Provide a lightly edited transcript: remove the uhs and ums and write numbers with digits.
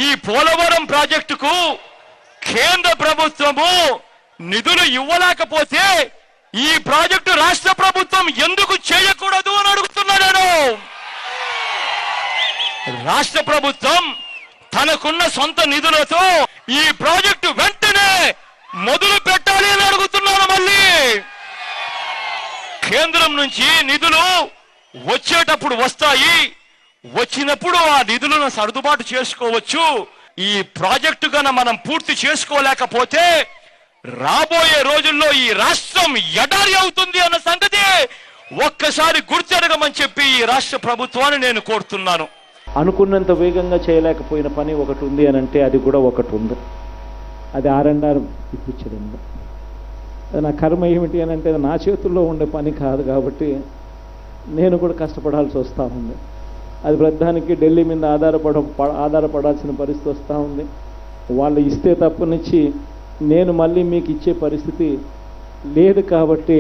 ఈ పోలవరం ప్రాజెక్టుకు కేంద్ర ప్రభుత్వము నిధులు ఇవ్వలేకపోతే ఈ ప్రాజెక్టు రాష్ట్ర ప్రభుత్వం ఎందుకు చేయకూడదు అని అడుగుతున్నా నేను. రాష్ట్ర ప్రభుత్వం తనకున్న సొంత నిధులతో ఈ ప్రాజెక్టు వెంటనే మొదలు పెట్టాలి అని అడుగుతున్నాను. మళ్ళీ కేంద్రం నుంచి నిధులు వచ్చేటప్పుడు వస్తాయి, వచ్చినప్పుడు ఆ నిధులను సర్దుబాటు చేసుకోవచ్చు. ఈ ప్రాజెక్టు గన మనం పూర్తి చేసుకోలేకపోతే రాబోయే రోజుల్లో ఈ రాష్ట్రం ఎడారి అవుతుంది అన్న సంగతి ఒక్కసారి గుర్తెరగమని చెప్పి ఈ రాష్ట్ర ప్రభుత్వాన్ని నేను కోరుతున్నాను. అనుకున్నంత వేగంగా చేయలేకపోయిన పని ఒకటి ఉంది అని అంటే అది కూడా ఒకటి ఉంది, అది R&R ఇప్పించడం. నా కర్మ ఏమిటి అని అంటే నా చేతుల్లో ఉండే పని కాదు కాబట్టి నేను కూడా కష్టపడాల్సి వస్తూ ఉంది. అది ప్రధానికి ఢిల్లీ మీద ఆధారపడాల్సిన పరిస్థితి వస్తూ ఉంది. వాళ్ళు ఇస్తే తప్పనిచ్చి నేను మళ్ళీ మీకు ఇచ్చే పరిస్థితి లేదు కాబట్టి